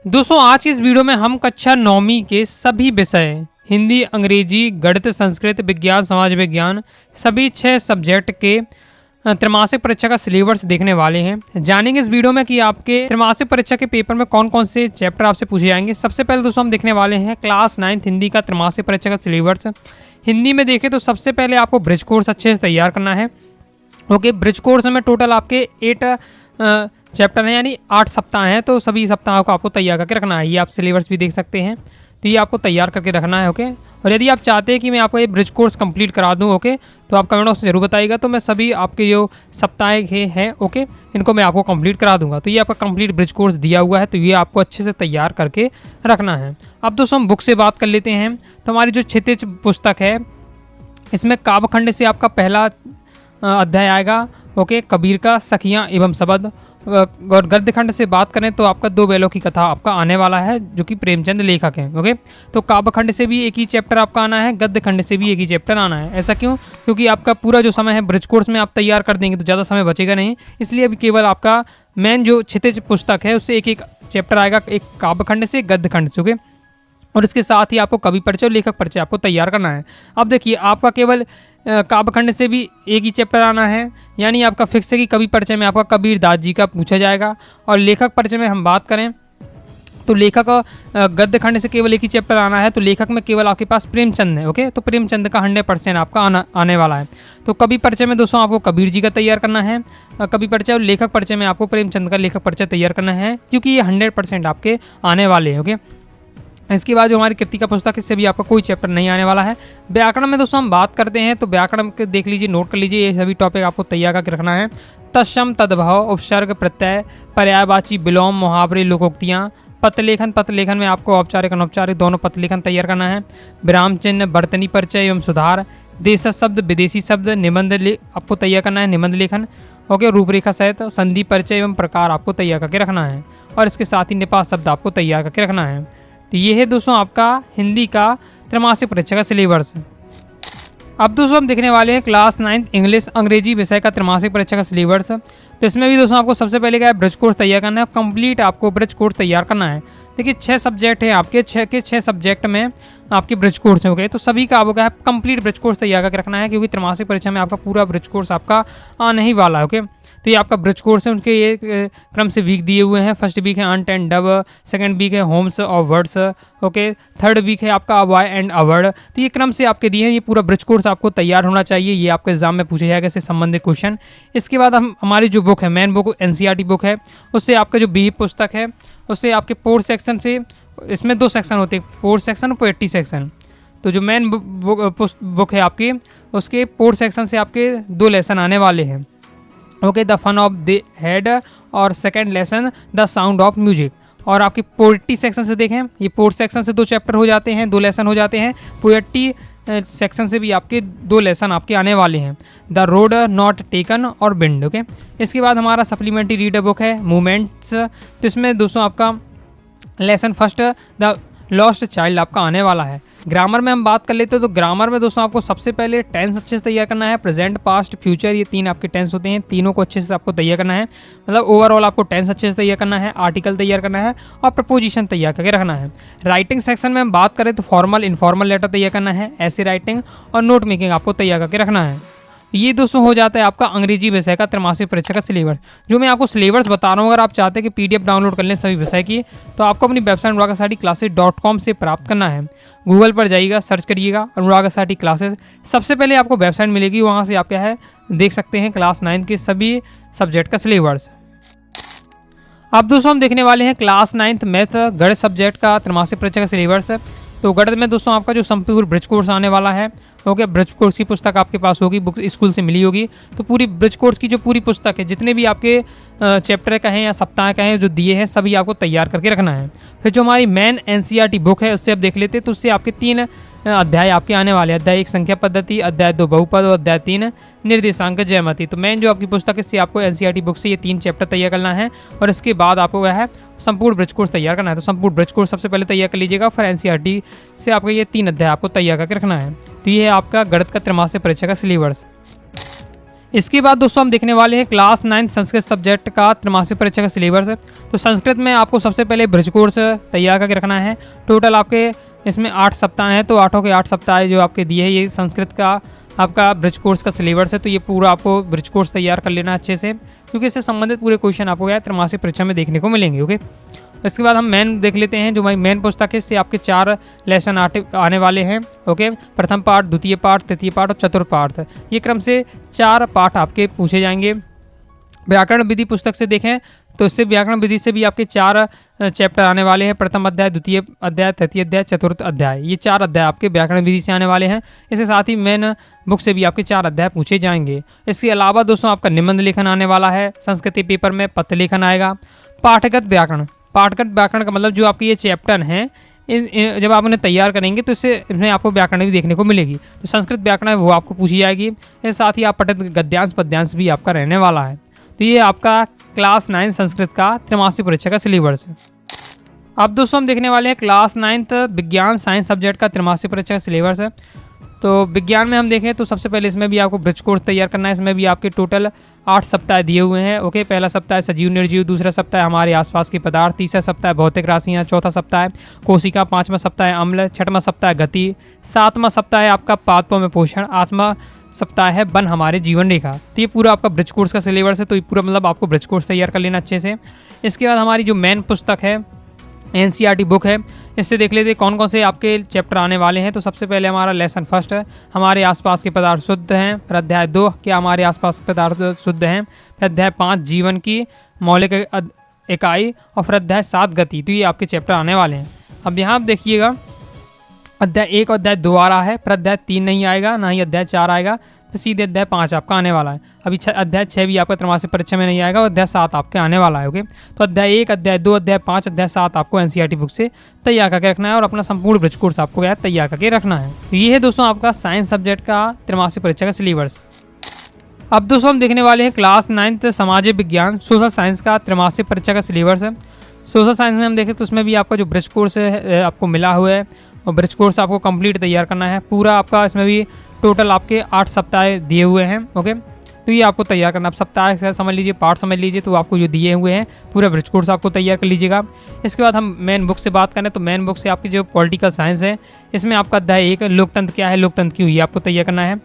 दोस्तों आज की इस वीडियो में हम कक्षा 9वीं के सभी विषय हिंदी, अंग्रेजी, गणित, संस्कृत, विज्ञान, समाज विज्ञान सभी 6 सब्जेक्ट के त्रैमासिक परीक्षा का सिलेबस देखने वाले हैं। जानेंगे इस वीडियो में कि आपके त्रैमासिक परीक्षा के पेपर में कौन कौन से चैप्टर आपसे पूछे जाएंगे। सबसे पहले दोस्तों हम देखने वाले हैं क्लास 9th हिंदी का त्रैमासिक परीक्षा का सिलेबस। हिंदी में देखें तो सबसे पहले आपको ब्रिज कोर्स अच्छे से तैयार करना है। ओके, ब्रिज कोर्स में टोटल आपके 8 चैप्टर हैं, यानी 8 सप्ताह हैं, तो सभी सप्ताहों को आपको तैयार करके रखना है। ये आप सिलेबस भी देख सकते हैं, तो ये आपको तैयार करके रखना है। ओके, और यदि आप चाहते हैं कि मैं आपको ये ब्रिज कोर्स कंप्लीट करा दूं, ओके, तो आप कमेंट बॉक्स में जरूर बताइएगा, तो मैं सभी आपके जो सप्ताह हैं, ओके, इनको मैं आपको कंप्लीट करा दूंगा। तो ये आपका कंप्लीट ब्रिज कोर्स दिया हुआ है, तो ये आपको अच्छे से तैयार करके रखना है। अब दोस्तों हम बुक से बात कर लेते हैं। तो हमारी जो क्षितिज पुस्तक है, इसमें काव्यखंड से आपका पहला अध्याय आएगा। ओके, कबीर का सखियाँ एवं शबद। और गद्य खंड से बात करें तो आपका 2 बैलों की कथा आपका आने वाला है, जो कि प्रेमचंद लेखक हैं। ओके, तो काव्य खंड से भी एक ही चैप्टर आपका आना है, गद्य खंड से भी एक ही चैप्टर आना है। ऐसा क्यों? क्योंकि आपका पूरा जो समय है ब्रिज कोर्स में आप तैयार कर देंगे तो ज़्यादा समय बचेगा नहीं, इसलिए अभी केवल आपका मेन जो क्षितिज पुस्तक है उससे एक एक चैप्टर आएगा, एक काव्य खंड से, गद्य खंड से। ओके, और इसके साथ ही आपको कवि परिचय और लेखक परिचय आपको तैयार करना है। अब देखिए, आपका केवल काव्यखंड से भी एक ही चैप्टर आना है, यानी आपका फिक्स है कि कवि परिचय में आपका कबीर दास जी का पूछा जाएगा। और लेखक परिचय में हम बात करें तो लेखक गद्य खंड से केवल एक ही चैप्टर आना है, तो लेखक में केवल आपके पास प्रेमचंद है। ओके, तो प्रेमचंद का 100% आपका आने वाला है। तो कवि परिचय में दोस्तों आपको कबीर जी का तैयार करना है कवि परिचय, और लेखक परिचय में आपको प्रेमचंद का लेखक परिचय तैयार करना है, क्योंकि ये 100% आपके आने वाले हैं। ओके, इसके बाद जो हमारी कृतिका पुस्तक, इससे भी आपका कोई चैप्टर नहीं आने वाला है। व्याकरण में दोस्तों हम बात करते हैं, तो व्याकरण के देख लीजिए, नोट कर लीजिए, ये सभी टॉपिक आपको तैयार करके रखना है। तत्सम, तद्भव, उपसर्ग, प्रत्यय, पर्यायवाची, विलोम, मुहावरे, लोकोक्तियाँ। पत्रलेखन में आपको औपचारिक अनौपचारिक दोनों पत्रलेखन तैयार करना है। विराम चिन्ह, बर्तनी परिचय एवं सुधार, देश शब्द, विदेशी शब्द, निबंध आपको तैयार करना है, निबंध लेखन। ओके, रूपरेखा सहित संधि परिचय एवं प्रकार आपको तैयार करके रखना है, और इसके साथ ही निपात शब्द आपको तैयार करके रखना है। तो ये है दोस्तों आपका हिंदी का त्रैमासिक परीक्षा का सिलेबस। अब दोस्तों हम देखने वाले हैं क्लास 9 इंग्लिश अंग्रेजी विषय का त्रैमासिक परीक्षा का सिलेबस। तो इसमें भी दोस्तों आपको सबसे पहले क्या है, ब्रिज कोर्स तैयार करना है। कंप्लीट आपको ब्रिज कोर्स तैयार करना है। देखिए 6 सब्जेक्ट हैं आपके, 6 के 6 सब्जेक्ट में आपके ब्रिज कोर्स हो गए, तो सभी का आपको क्या है, कंप्लीट ब्रिज कोर्स तैयार करके रखना है, क्योंकि त्रैमासिक परीक्षा में आपका पूरा ब्रिज कोर्स आपका आने ही वाला है। ओके, तो ये आपका ब्रिज कोर्स है, उनके ये क्रम से वीक दिए हुए हैं। फर्स्ट वीक है अंट एंड डब, सेकंड वीक है होम्स और वर्ड्स। ओके, थर्ड वीक है आपका वाई एंड अवर्ड। तो ये क्रम से आपके दिए हैं, ये पूरा ब्रिज कोर्स आपको तैयार होना चाहिए, ये आपके एग्जाम में पूछे जाएगा, इससे संबंधित क्वेश्चन। इसके बाद हम हमारी जो बुक है, मेन बुक एनसीईआरटी बुक है, उससे आपका जो बी पुस्तक है, उससे आपके पोर सेक्शन से, इसमें 2 सेक्शन होते हैं, पोर सेक्शन और पोएट्री सेक्शन। तो जो मेन बुक है आपकी, उसके पोर सेक्शन से आपके 2 लेसन आने वाले हैं। Okay, the fun of the head, और second lesson the sound of music. और आपकी पोएट्री सेक्शन से देखें, ये पोर सेक्शन से 2 चैप्टर हो जाते हैं, 2 लेसन हो जाते हैं। पोएट्री सेक्शन से भी आपके 2 लेसन आपके आने वाले हैं, द रोड नॉट टेकन और बिंड। ओके, इसके बाद हमारा सप्लीमेंट्री रीडर बुक है मूवमेंट्स। तो इसमें दोस्तों आपका lesson first the lost child आपका आने वाला है। ग्रामर में हम बात कर लेते हैं, तो ग्रामर में दोस्तों आपको सबसे पहले टेंस अच्छे से तैयार करना है। प्रेजेंट, पास्ट, फ्यूचर, ये 3 आपके टेंस होते हैं, तीनों को अच्छे से आपको तैयार करना है। मतलब ओवरऑल आपको टेंस अच्छे से तैयार करना है, आर्टिकल तैयार करना है, और प्रपोजिशन तैयार करके रखना है। राइटिंग सेक्शन में हम बात करें तो फॉर्मल इनफॉर्मल लेटर तैयार करना है, ऐसे राइटिंग और नोट मेकिंग आपको तैयार करके रखना है। ये दोस्तों हो जाता है आपका अंग्रेजी विषय का त्रैमासिक परीक्षा का सिलेबस। जो मैं आपको सिलेबस बता रहा हूँ, अगर आप चाहते हैं कि पीडीएफ डाउनलोड कर लें सभी विषय की, तो आपको अपनी वेबसाइट अनुराग आसाटी क्लासेस.com से प्राप्त करना है। गूगल पर जाइएगा, सर्च करिएगा अनुराग आसाटी क्लासेस, सबसे पहले आपको वेबसाइट मिलेगी, वहाँ से आप क्या है देख सकते हैं क्लास 9 के सभी सब्जेक्ट का सिलेबस। अब दोस्तों हम देखने वाले हैं क्लास 9 मैथ गणित सब्जेक्ट का त्रैमासिक परीक्षा का सिलेबस। तो गणित में दोस्तों आपका जो संपूर्ण ब्रिज कोर्स आने वाला है, ओके, ब्रिज कोर्स की पुस्तक आपके पास होगी, बुक स्कूल से मिली होगी। तो पूरी ब्रिज कोर्स की जो पूरी पुस्तक है, जितने भी आपके चैप्टर कहें या सप्ताह कहें जो दिए हैं, सभी आपको तैयार करके रखना है। फिर जो हमारी मेन एनसीईआरटी बुक है, उससे आप देख लेते हैं, तो उससे आपके 3 अध्याय आपके आने वाले हैं। अध्याय 1 संख्या पद्धति, अध्याय 2 बहुपद, और अध्याय 3 निर्देशांक ज्यामिति। तो मेन जो आपकी पुस्तक है, इससे आपको एनसीईआरटी बुक से ये 3 चैप्टर तैयार करना है, और इसके बाद आपको क्या है संपूर्ण ब्रिज कोर्स तैयार करना है। तो संपूर्ण ब्रिज कोर्स सबसे पहले तैयार कर लीजिएगा, फिर एनसीईआरटी से आपका ये 3 अध्याय आपको तैयार करके रखना है। तो ये है आपका गणित का त्रैमासिक परीक्षा का सिलेबस। इसके बाद दोस्तों हम देखने वाले हैं क्लास 9 संस्कृत सब्जेक्ट का त्रैमासिक परीक्षा का सिलेबस है। तो संस्कृत में आपको सबसे पहले ब्रिज कोर्स तैयार करके रखना है। टोटल आपके इसमें 8 सप्ताह हैं, तो 8 के 8 सप्ताह जो आपके दिए हैं, ये संस्कृत का आपका ब्रिज कोर्स का सिलेबस है। तो ये पूरा आपको ब्रिज कोर्स तैयार कर लेना अच्छे से, क्योंकि इससे संबंधित पूरे क्वेश्चन आपको क्या है त्रैमासिक परीक्षा में देखने को मिलेंगे। ओके, इसके बाद हम मेन देख लेते हैं। जो हमारी मेन पुस्तक है, इससे आपके 4 लेसन आने वाले हैं। ओके, प्रथम पाठ, द्वितीय पाठ, तृतीय पाठ और चतुर्थ पाठ। ये क्रम से 4 पाठ आपके पूछे जाएंगे। व्याकरण विधि पुस्तक से देखें तो इससे व्याकरण विधि से भी आपके 4 चैप्टर आने वाले हैं। प्रथम अध्याय, द्वितीय अध्याय, तृतीय अध्याय, चतुर्थ अध्याय। ये 4 अध्याय आपके व्याकरण विधि से आने वाले हैं। इसके साथ ही मेन बुक से भी आपके 4 अध्याय पूछे जाएंगे। इसके अलावा दोस्तों आपका निबंध लेखन आने वाला है। संस्कृति पेपर में पत्र लेखन आएगा। पाठगत व्याकरण, पाठगत व्याकरण का मतलब जो आपके ये चैप्टर हैं, जब आप उन्हें तैयार करेंगे तो इसमें आपको व्याकरण भी देखने को मिलेगी। तो संस्कृत व्याकरण है वो आपको पूछी जाएगी। इसके साथ ही आप पठित गद्यांश पद्यांश भी आपका रहने वाला है। तो ये आपका क्लास 9 संस्कृत का त्रैमासिक परीक्षा का सिलेबस है। अब दोस्तों हम देखने वाले हैं क्लास 9 विज्ञान साइंस सब्जेक्ट का त्रैमासिक परीक्षा का सिलेबस है। तो विज्ञान में हम देखें तो सबसे पहले इसमें भी आपको ब्रिज कोर्स तैयार करना है। इसमें भी आपके टोटल 8 सप्ताह दिए हुए हैं। ओके, पहला सप्ताह है सजीव निर्जीव, दूसरा सप्ताह है हमारे आसपास के पदार्थ, तीसरा सप्ताह है भौतिक राशियाँ, चौथा सप्ताह है कोशिका, 5वां सप्ताह है अम्ल, 6वां सप्ताह है गति, 7वां सप्ताह है आपका पादपों में पोषण, 8वां सप्ताह है वन हमारे जीवन रेखा। तो ये पूरा आपका ब्रिज कोर्स का सिलेबस है। तो ये पूरा मतलब आपको ब्रिज कोर्स तैयार कर लेना अच्छे से। इसके बाद हमारी जो मेन पुस्तक है एनसीईआरटी बुक है, इससे देख लेते हैं कौन कौन से आपके चैप्टर आने वाले हैं। तो सबसे पहले हमारा लेसन फर्स्ट है, हमारे आसपास के पदार्थ शुद्ध हैं। फिर अध्याय 2 क्या हमारे आसपास के पदार्थ शुद्ध हैं। फिर अध्याय 5 जीवन की मौलिक इकाई, और फिर अध्याय 7 गति। तो ये आपके चैप्टर आने वाले हैं। अब यहाँ आप देखिएगा अध्याय 1 और अध्याय 2 आ रहा है, फिर अध्याय 3 नहीं आएगा, ना ही अध्याय 4 आएगा, फिर सीधे अध्याय 5 आपका आने वाला है। अभी अध्याय 6 भी आपका त्रैमासिक परीक्षा में नहीं आएगा, और अध्याय 7 आपके आने वाला है। ओके, तो अध्याय 1, अध्याय 2, अध्याय 5, अध्याय 7 आपको एनसीईआरटी बुक से तैयार करके रखना है, और अपना संपूर्ण ब्रिज कोर्स आपको क्या तैयार करके रखना है। तो ये है दोस्तों आपका साइंस सब्जेक्ट का त्रैमासिक परीक्षा का सिलेबस। अब दोस्तों हम देखने वाले हैं क्लास 9 सामाजिक विज्ञान सोशल साइंस का त्रैमासिक परीक्षा का सिलेबस है। सोशल साइंस में हम देखें तो उसमें भी आपका जो ब्रिज कोर्स है आपको मिला हुआ है, और ब्रिज कोर्स आपको कंप्लीट तैयार करना है पूरा आपका। इसमें भी टोटल आपके 8 सप्ताह दिए हुए हैं। ओके, तो ये आपको तैयार करना। आप सप्ताह समझ लीजिए, पार्ट समझ लीजिए, तो आपको जो दिए हुए हैं पूरा ब्रिज कोर्स आपको तैयार कर लीजिएगा। इसके बाद हम मेन बुक से बात करें तो मेन बुक से आपकी जो पॉलिटिकल साइंस है, इसमें आपका अध्याय 1 लोकतंत्र क्या है, लोकतंत्र क्यों, ये आपको तैयार करना है।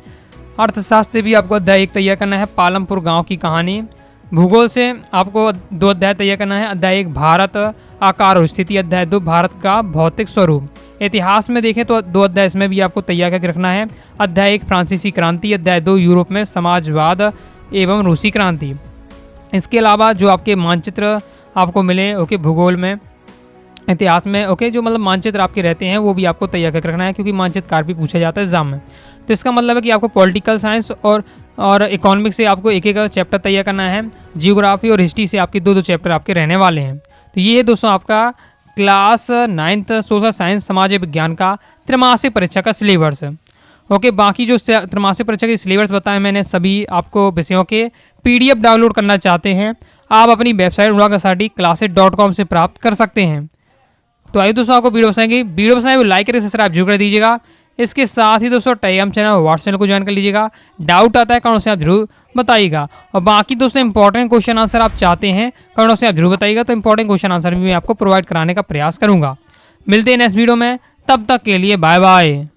अर्थशास्त्र से भी आपको अध्याय 1 तैयार करना है, पालमपुर गाँव की कहानी। भूगोल से आपको 2 अध्याय तैयार करना है। अध्याय 1 भारत आकार और स्थिति, अध्याय 2 भारत का भौतिक स्वरूप। इतिहास में देखें तो 2 अध्याय इसमें भी आपको तैयार करके रखना है। अध्याय 1 फ्रांसीसी क्रांति, अध्याय 2 यूरोप में समाजवाद एवं रूसी क्रांति। इसके अलावा जो आपके मानचित्र आपको मिले ओके भूगोल में, इतिहास में ओके, जो मतलब मानचित्र आपके रहते हैं वो भी आपको तैयार करके रखना है, क्योंकि मानचित्र कार्य भी पूछा जाता है एग्जाम में। तो इसका मतलब है कि आपको पॉलिटिकल साइंस और इकोनॉमिक्स से आपको एक चैप्टर तैयार करना है। जियोग्राफी और हिस्ट्री से आपके 2 चैप्टर आपके रहने वाले हैं। तो ये है दोस्तों आपका क्लास 9 सोशल साइंस सामाजिक विज्ञान का त्रैमासिक परीक्षा का सिलेबस है। ओके, बाकी जो त्रैमासिक परीक्षा के सिलेबस बताए मैंने सभी आपको विषयों के PDF डाउनलोड करना चाहते हैं, आप अपनी वेबसाइट unagasaticlasses.com से प्राप्त कर सकते हैं। तो आइए दोस्तों आपको वीडियो पसंद लाइक करें, सब्सक्राइब जरूर कर दीजिएगा। इसके साथ ही दोस्तों टेलीग्राम चैनल व्हाट्सएप चैनल को ज्वाइन कर लीजिएगा। डाउट आता है कमेंट से आप जरूर बताइएगा, और बाकी दोस्तों इंपॉर्टेंट क्वेश्चन आंसर आप चाहते हैं कमेंट से आप जरूर बताइएगा, तो इंपॉर्टेंट क्वेश्चन आंसर भी मैं आपको प्रोवाइड कराने का प्रयास करूंगा। मिलते हैं नेक्स्ट वीडियो में, तब तक के लिए बाय बाय।